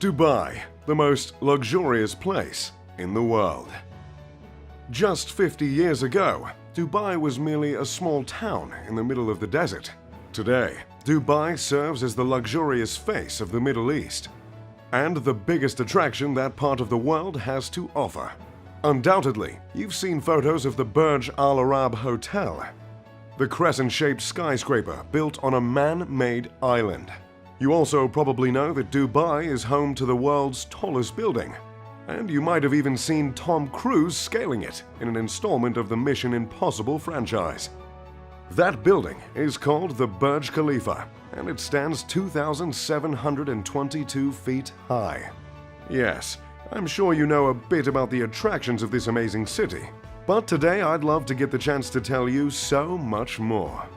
Dubai, the most luxurious place in the world. Just 50 years ago, Dubai was merely a small town in the middle of the desert. Today, Dubai serves as the luxurious face of the Middle East and the biggest attraction that part of the world has to offer. Undoubtedly, you've seen photos of the Burj Al Arab Hotel, the crescent-shaped skyscraper built on a man-made island. You also probably know that Dubai is home to the world's tallest building, and you might have even seen Tom Cruise scaling it in an installment of the Mission Impossible franchise. That building is called the Burj Khalifa, and it stands 2,722 feet high. Yes, I'm sure you know a bit about the attractions of this amazing city, but today I'd love to get the chance to tell you so much more.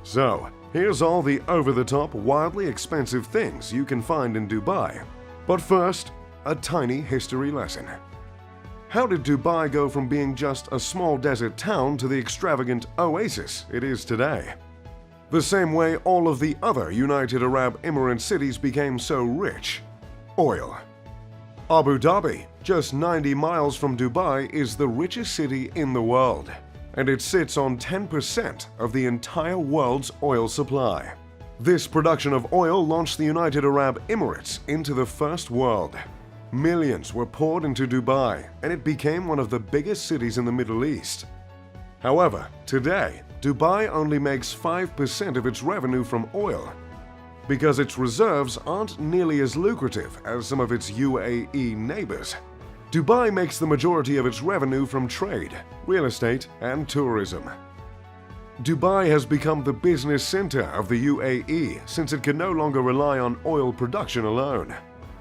So, here's all the over-the-top, wildly expensive things you can find in Dubai. But first, a tiny history lesson. How did Dubai go from being just a small desert town to the extravagant oasis it is today? The same way all of the other United Arab Emirates cities became so rich: oil. Abu Dhabi, just 90 miles from Dubai, is the richest city in the world, and it sits on 10% of the entire world's oil supply. This production of oil launched the United Arab Emirates into the first world. Millions were poured into Dubai, and it became one of the biggest cities in the Middle East. However, today, Dubai only makes 5% of its revenue from oil, because its reserves aren't nearly as lucrative as some of its UAE neighbors. Dubai makes the majority of its revenue from trade, real estate, and tourism. Dubai has become the business center of the UAE since it can no longer rely on oil production alone.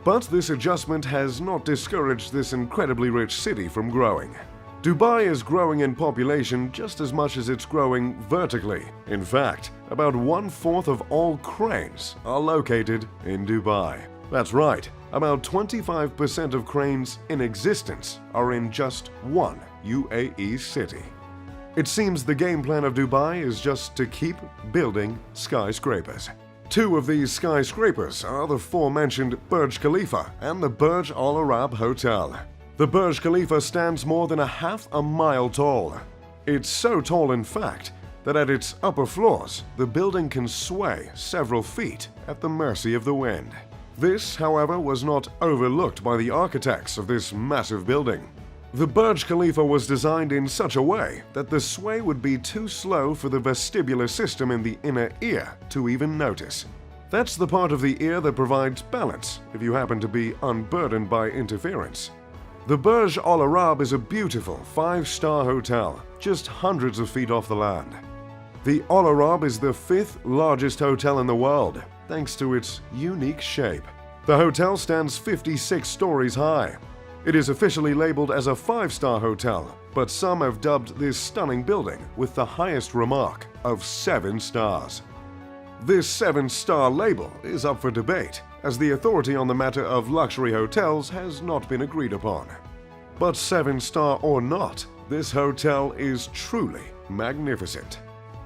But this adjustment has not discouraged this incredibly rich city from growing. Dubai is growing in population just as much as it's growing vertically. In fact, about 1/4 of all cranes are located in Dubai. That's right, about 25% of cranes in existence are in just one UAE city. It seems the game plan of Dubai is just to keep building skyscrapers. Two of these skyscrapers are the aforementioned Burj Khalifa and the Burj Al Arab Hotel. The Burj Khalifa stands more than half a mile tall. It's so tall, in fact, that at its upper floors, the building can sway several feet at the mercy of the wind. This, however, was not overlooked by the architects of this massive building. The Burj Khalifa was designed in such a way that the sway would be too slow for the vestibular system in the inner ear to even notice. That's the part of the ear that provides balance if you happen to be unburdened by interference. The Burj Al Arab is a beautiful 5-star hotel, just hundreds of feet off the land. The Al Arab is the 5th largest hotel in the world, thanks to its unique shape. The hotel stands 56 stories high. It is officially labeled as a 5-star hotel, but some have dubbed this stunning building with the highest remark of 7 stars. This 7-star label is up for debate, as the authority on the matter of luxury hotels has not been agreed upon. But 7-star or not, this hotel is truly magnificent.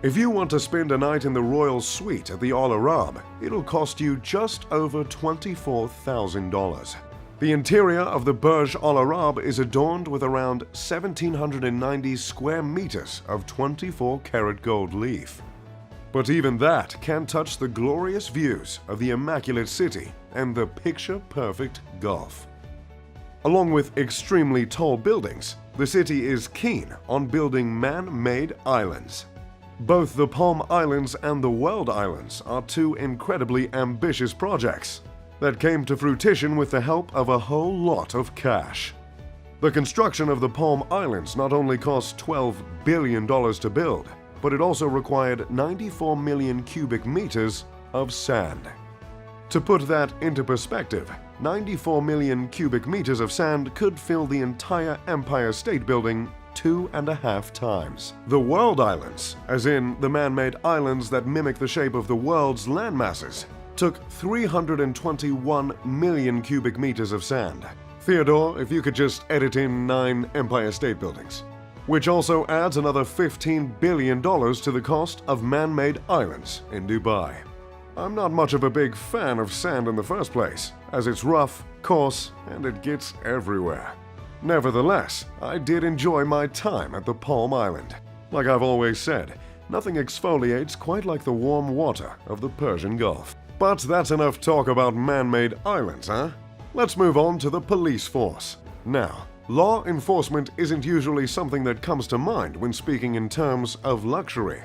If you want to spend a night in the royal suite at the Al Arab, it'll cost you just over $24,000. The interior of the Burj Al Arab is adorned with around 1,790 square meters of 24-karat gold leaf. But even that can't touch the glorious views of the immaculate city and the picture-perfect Gulf. Along with extremely tall buildings, the city is keen on building man-made islands. Both the Palm Islands and the World Islands are two incredibly ambitious projects that came to fruition with the help of a whole lot of cash. The construction of the Palm Islands not only cost $12 billion to build, but it also required 94 million cubic meters of sand. To put that into perspective, 94 million cubic meters of sand could fill the entire Empire State Building 2.5 times. The World Islands, as in the man-made islands that mimic the shape of the world's landmasses, took 321 million cubic meters of sand. Theodore, if you could just edit in 9 Empire State Buildings. Which also adds another $15 billion to the cost of man-made islands in Dubai. I'm not much of a big fan of sand in the first place, as it's rough, coarse, and it gets everywhere. Nevertheless, I did enjoy my time at the Palm Island. Like I've always said, nothing exfoliates quite like the warm water of the Persian Gulf. But that's enough talk about man-made islands, huh? Let's move on to the police force. Now, law enforcement isn't usually something that comes to mind when speaking in terms of luxury.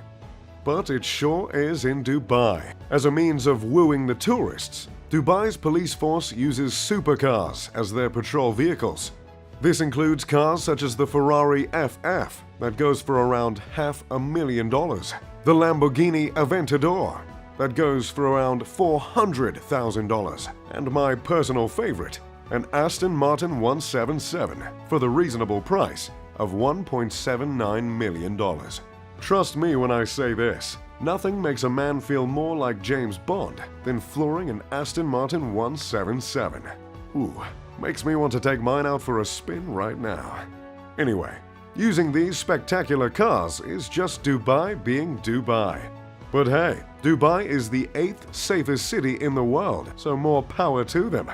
But it sure is in Dubai. As a means of wooing the tourists, Dubai's police force uses supercars as their patrol vehicles. This includes cars such as the Ferrari FF that goes for around $500,000, the Lamborghini Aventador that goes for around $400,000, and my personal favorite, an Aston Martin 177 for the reasonable price of $1.79 million. Trust me when I say this, nothing makes a man feel more like James Bond than flooring an Aston Martin 177. Ooh, makes me want to take mine out for a spin right now. Anyway, using these spectacular cars is just Dubai being Dubai. But hey, Dubai is the 8th safest city in the world, so more power to them.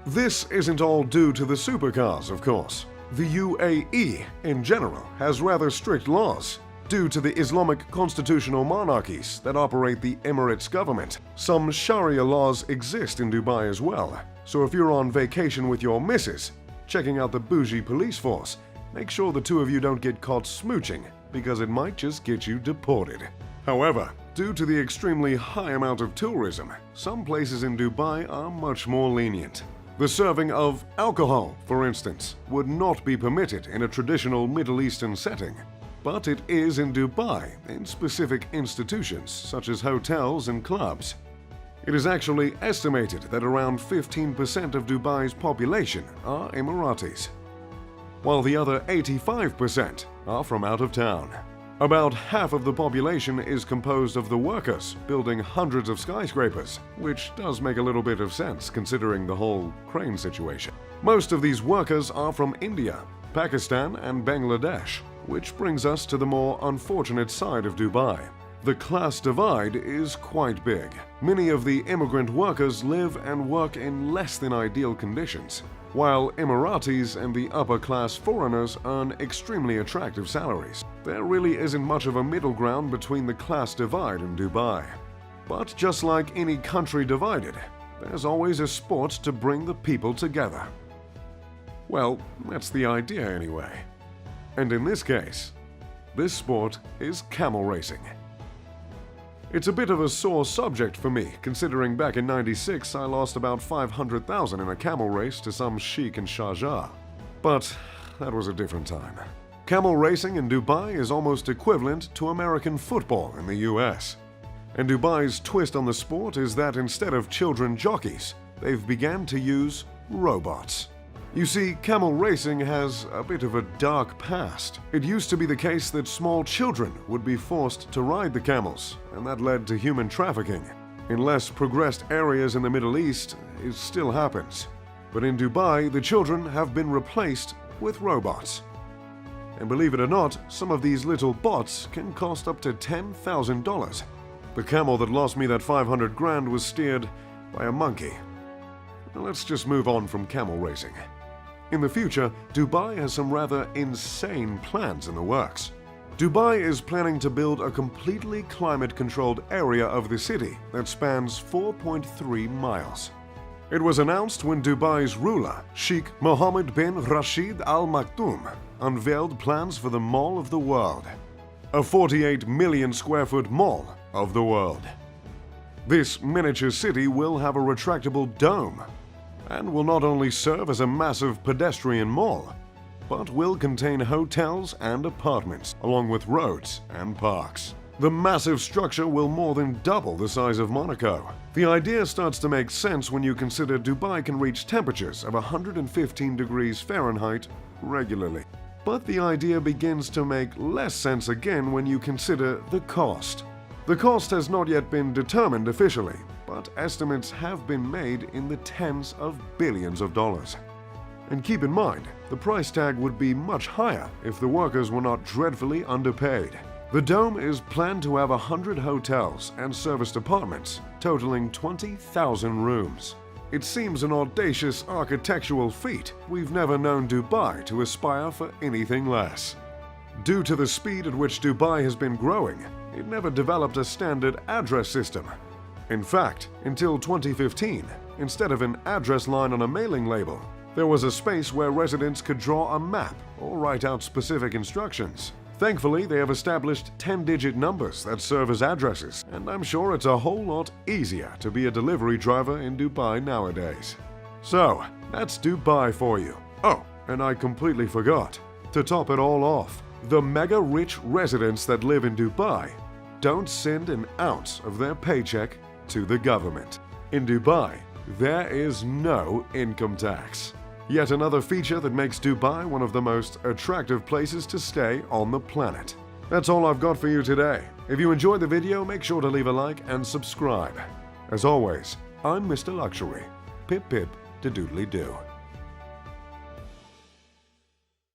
This isn't all due to the supercars, of course. The UAE, in general, has rather strict laws. Due to the Islamic constitutional monarchies that operate the Emirates government, some Sharia laws exist in Dubai as well. So if you're on vacation with your missus, checking out the bougie police force, make sure the two of you don't get caught smooching, because it might just get you deported. However, due to the extremely high amount of tourism, some places in Dubai are much more lenient. The serving of alcohol, for instance, would not be permitted in a traditional Middle Eastern setting. But it is in Dubai, in specific institutions such as hotels and clubs. It is actually estimated that around 15% of Dubai's population are Emiratis, while the other 85% are from out of town. About half of the population is composed of the workers building hundreds of skyscrapers, which does make a little bit of sense considering the whole crane situation. Most of these workers are from India, Pakistan, and Bangladesh. Which brings us to the more unfortunate side of Dubai. The class divide is quite big. Many of the immigrant workers live and work in less than ideal conditions, while Emiratis and the upper-class foreigners earn extremely attractive salaries. There really isn't much of a middle ground between the class divide in Dubai. But just like any country divided, there's always a sport to bring the people together. Well, that's the idea anyway. And in this case, this sport is camel racing. It's a bit of a sore subject for me, considering back in '96 I lost about $500,000 in a camel race to some sheik in Sharjah. But that was a different time. Camel racing in Dubai is almost equivalent to American football in the US. And Dubai's twist on the sport is that instead of children jockeys, they've began to use robots. You see, camel racing has a bit of a dark past. It used to be the case that small children would be forced to ride the camels, and that led to human trafficking. In less progressed areas in the Middle East, it still happens. But in Dubai, the children have been replaced with robots. And believe it or not, some of these little bots can cost up to $10,000. The camel that lost me that 500 grand was steered by a monkey. Now let's just move on from camel racing. In the future, Dubai has some rather insane plans in the works. Dubai is planning to build a completely climate-controlled area of the city that spans 4.3 miles. It was announced when Dubai's ruler, Sheikh Mohammed bin Rashid Al Maktoum, unveiled plans for the Mall of the World, a 48 million square foot mall of the world. This miniature city will have a retractable dome and will not only serve as a massive pedestrian mall, but will contain hotels and apartments, along with roads and parks. The massive structure will more than double the size of Monaco. The idea starts to make sense when you consider Dubai can reach temperatures of 115 degrees Fahrenheit regularly. But the idea begins to make less sense again when you consider the cost. The cost has not yet been determined officially, but estimates have been made in the tens of billions of dollars. And keep in mind, the price tag would be much higher if the workers were not dreadfully underpaid. The dome is planned to have 100 hotels and serviced apartments, totaling 20,000 rooms. It seems an audacious architectural feat. We've never known Dubai to aspire for anything less. Due to the speed at which Dubai has been growing, it never developed a standard address system. In fact, until 2015, instead of an address line on a mailing label, there was a space where residents could draw a map or write out specific instructions. Thankfully, they have established 10-digit numbers that serve as addresses, and I'm sure it's a whole lot easier to be a delivery driver in Dubai nowadays. So, that's Dubai for you. Oh, and I completely forgot. To top it all off, the mega-rich residents that live in Dubai don't send an ounce of their paycheck to the government. In Dubai, there is no income tax. Yet another feature that makes Dubai one of the most attractive places to stay on the planet. That's all I've got for you today. If you enjoyed the video, make sure to leave a like and subscribe. As always, I'm Mr. Luxury. Pip pip de doodly do.